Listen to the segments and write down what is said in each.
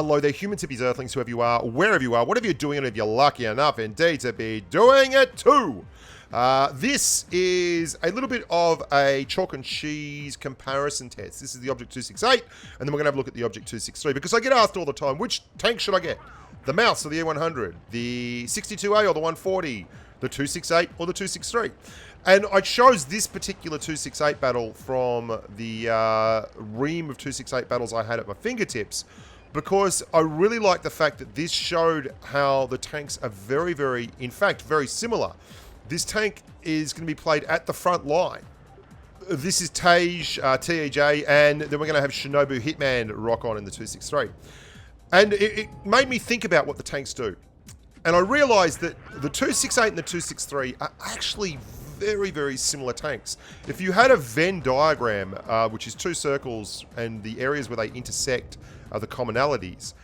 hello there, human tippies, earthlings, whoever you are, wherever you are, whatever you're doing, and if you're lucky enough indeed to be doing it too. This is a little bit of a chalk and cheese comparison test. This is the Obj.268, and then we're going to have a look at the Obj.263, because I get asked all the time, which tank should I get? The Mouse or the E100? The 62A or the 140? The 268 or the 263? And I chose this particular 268 battle from the ream of 268 battles I had at my fingertips, because I really like the fact that this showed how the tanks are in fact, very similar. This tank is going to be played at the front line. This is Tej, TEJ, and then we're going to have Shinobu Hitman rock on in the 263. And it made me think about what the tanks do. And I realized that the 268 and the 263 are actually very, very similar tanks. If you had a Venn diagram, which is two circles, and the areas where they intersect are the commonalities,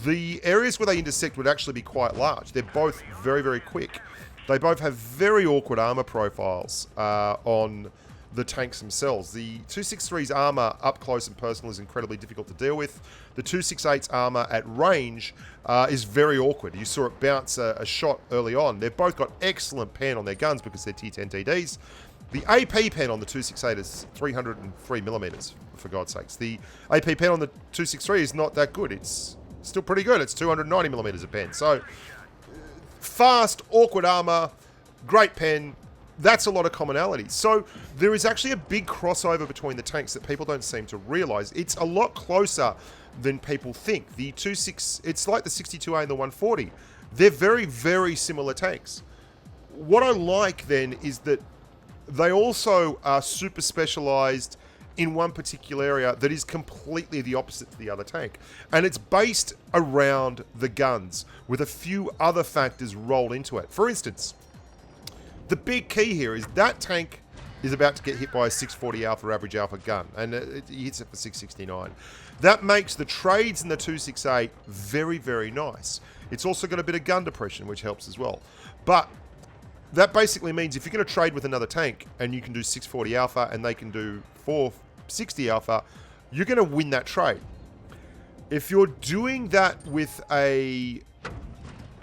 the areas where they intersect would actually be quite large. They're both very, very quick. They both have very awkward armor profiles on the tanks themselves. The 263's armor up close and personal is incredibly difficult to deal with. The 268's armor at range is very awkward. You saw it bounce a shot early on. They've both got excellent pen on their guns because they're T10 TDs. The AP pen on the 268 is 303 millimeters, for God's sakes. The AP pen on the 263 is not that good. It's still pretty good. It's 290 millimeters of pen. So fast, awkward armor, great pen. That's a lot of commonalities. So there is actually a big crossover between the tanks that people don't seem to realize. It's a lot closer than people think. It's like the 62A and the 140. They're very, very similar tanks. What I like then is that they also are super specialized in one particular area that is completely the opposite to the other tank. And it's based around the guns with a few other factors rolled into it. For instance, the big key here is that tank is about to get hit by a 640 Alpha average Alpha gun, and it hits it for 669. That makes the trades in the 268 very, very nice. It's also got a bit of gun depression, which helps as well. But that basically means if you're going to trade with another tank and you can do 640 Alpha and they can do 460 Alpha, you're going to win that trade. If you're doing that with a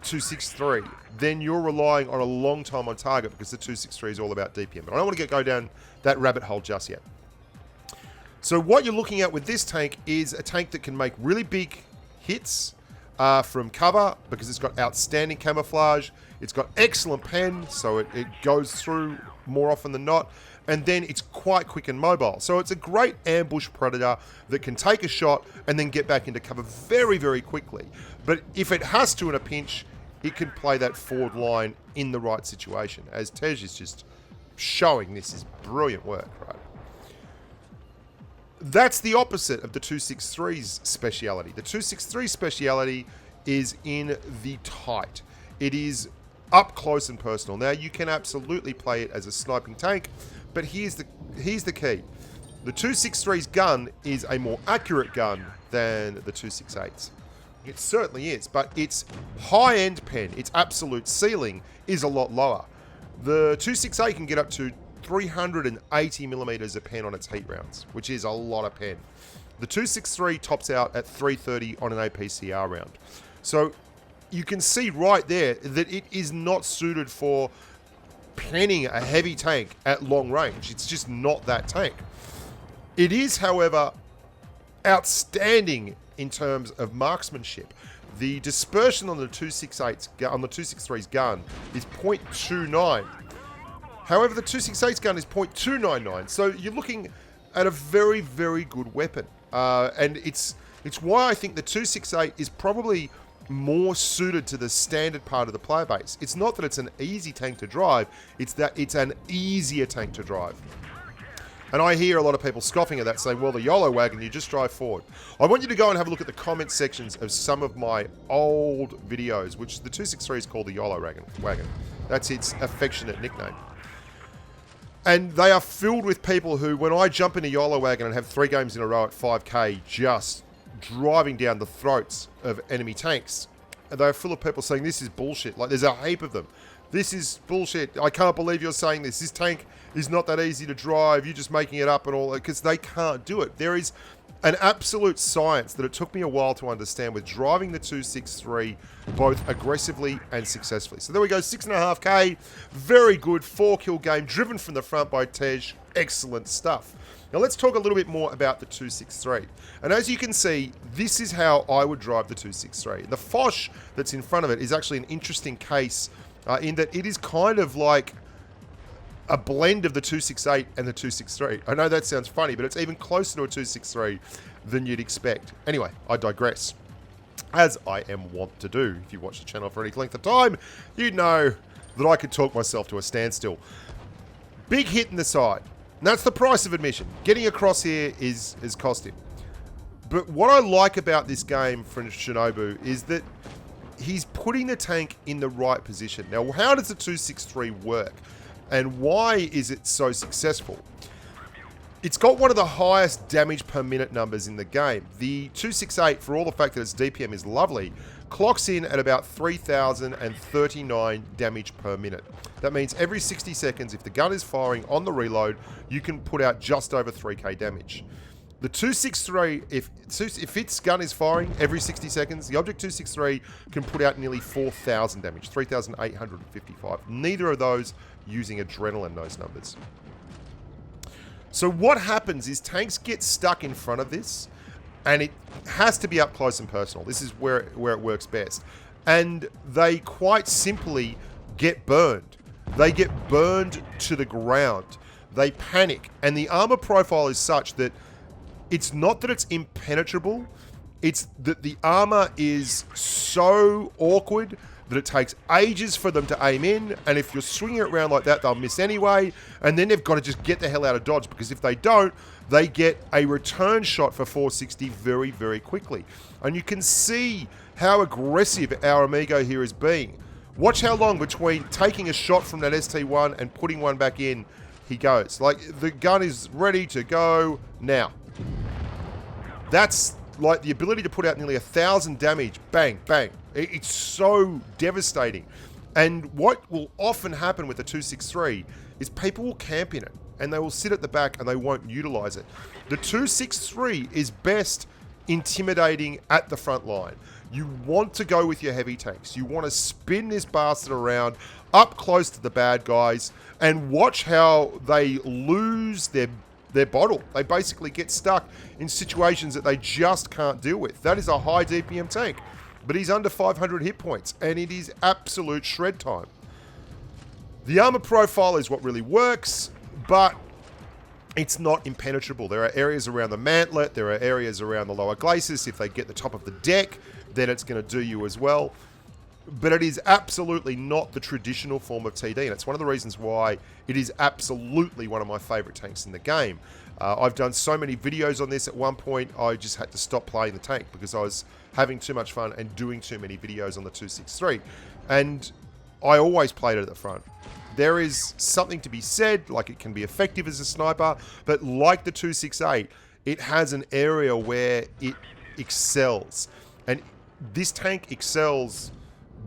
263, then you're relying on a long time on target because the 263 is all about DPM. But I don't want to go down that rabbit hole just yet. So what you're looking at with this tank is a tank that can make really big hits from cover because it's got outstanding camouflage. It's got excellent pen, so it goes through more often than not. And then it's quite quick and mobile. So it's a great ambush predator that can take a shot and then get back into cover very, very quickly. But if it has to in a pinch, it can play that forward line in the right situation, as Tej is just showing. This is brilliant work, right? That's the opposite of the 263's speciality. The 263 speciality is in the tight. It is up close and personal. Now, you can absolutely play it as a sniping tank, but here's the key. The 263's gun is a more accurate gun than the 268's. It certainly is, but its high-end pen, its absolute ceiling, is a lot lower. The 268 can get up to 380 millimeters of pen on its heat rounds, which is a lot of pen. The 263 tops out at 330 on an APCR round. So you can see right there that it is not suited for penning a heavy tank at long range. It's just not that tank. It is, however, outstanding in terms of marksmanship. The dispersion on the 263's gun is 0.29. However, the 268's gun is 0.299. So you're looking at a very, very good weapon. And it's why I think the 268 is probably more suited to the standard part of the player base. It's not that it's an easy tank to drive, it's that it's an easier tank to drive. And I hear a lot of people scoffing at that, saying, well, the YOLO wagon, you just drive forward. I want you to go and have a look at the comment sections of some of my old videos, which the 263 is called the YOLO wagon. That's its affectionate nickname. And they are filled with people who, when I jump in a YOLO wagon and have 3 games in a row at 5k, just driving down the throats of enemy tanks, they're full of people saying this is bullshit. Like, there's a heap of them. This is bullshit. I can't believe you're saying this. This tank is not that easy to drive. You're just making it up and all that, because they can't do it. There is an absolute science that it took me a while to understand with driving the 263 both aggressively and successfully. So there we go, 6.5k. Very good 4-kill game, driven from the front by Tej. Excellent stuff. Now let's talk a little bit more about the 263. And as you can see, this is how I would drive the 263. The Foch that's in front of it is actually an interesting case in that it is kind of like a blend of the 268 and the 263. I know that sounds funny, but it's even closer to a 263 than you'd expect. Anyway, I digress, as I am wont to do. If you watch the channel for any length of time, you know that I could talk myself to a standstill. Big hit in the side. And that's the price of admission. Getting across here is cost him. But what I like about this game for Shinobu is that he's putting the tank in the right position. Now, how does the 263 work? And why is it so successful? It's got one of the highest damage per minute numbers in the game. The 268, for all the fact that its DPM is lovely, clocks in at about 3,039 damage per minute. That means every 60 seconds, if the gun is firing on the reload, you can put out just over 3k damage. The 263, if its gun is firing every 60 seconds, the Obj.263 can put out nearly 4,000 damage, 3,855. Neither of those using adrenaline, those numbers. So what happens is tanks get stuck in front of this, and it has to be up close and personal. This is where it works best. And they quite simply get burned. They get burned to the ground. They panic. And the armor profile is such that it's not that it's impenetrable, it's that the armor is so awkward that it takes ages for them to aim in, and if you're swinging it around like that, they'll miss anyway, and then they've got to just get the hell out of dodge, because if they don't, they get a return shot for 460 very, very quickly. And you can see how aggressive our Amigo here is being. Watch how long between taking a shot from that ST1 and putting one back in he goes. Like, the gun is ready to go now. That's like the ability to put out nearly 1,000 damage. Bang, bang. It's so devastating. And what will often happen with the 263 is people will camp in it, and they will sit at the back and they won't utilize it. The 263 is best intimidating at the front line. You want to go with your heavy tanks. You want to spin this bastard around up close to the bad guys and watch how they lose their bottle. They basically get stuck in situations that they just can't deal with. That is a high DPM tank, but he's under 500 hit points, and it is absolute shred time. The armor profile is what really works, but it's not impenetrable. There are areas around the mantlet, there are areas around the lower glacis. If they get the top of the deck, then it's going to do you as well. But it is absolutely not the traditional form of TD, and it's one of the reasons why it is absolutely one of my favorite tanks in the game. I've done so many videos on this. At one point, I just had to stop playing the tank because I was having too much fun and doing too many videos on the 263. And I always played it at the front. There is something to be said, like it can be effective as a sniper, but like the 268, it has an area where it excels. And this tank excels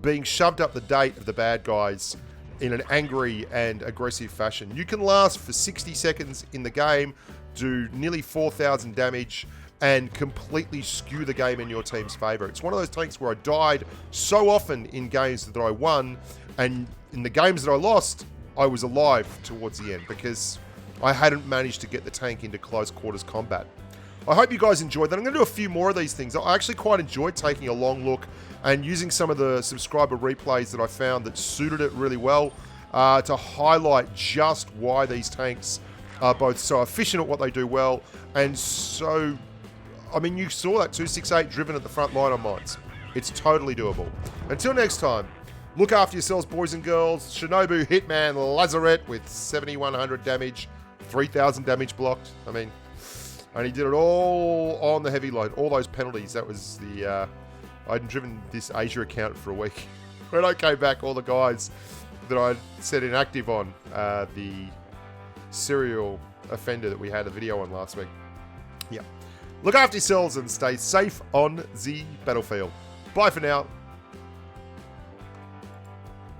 being shoved up the date of the bad guys in an angry and aggressive fashion. You can last for 60 seconds in the game, do nearly 4,000 damage, and completely skew the game in your team's favor. It's one of those tanks where I died so often in games that I won, and in the games that I lost, I was alive towards the end because I hadn't managed to get the tank into close quarters combat. I hope you guys enjoyed that. I'm going to do a few more of these things. I actually quite enjoyed taking a long look and using some of the subscriber replays that I found that suited it really well to highlight just why these tanks are both so efficient at what they do well and so... I mean, you saw that 268 driven at the front line on mines. It's totally doable. Until next time, look after yourselves, boys and girls. Shinobu Hitman Lazaret with 7,100 damage, 3,000 damage blocked. I mean, and he did it all on the heavy load. All those penalties. That was the... I'd driven this Asia account for a week. When I came back, all the guys that I'd set inactive on, the serial offender that we had a video on last week. Yeah. Look after yourselves and stay safe on the battlefield. Bye for now.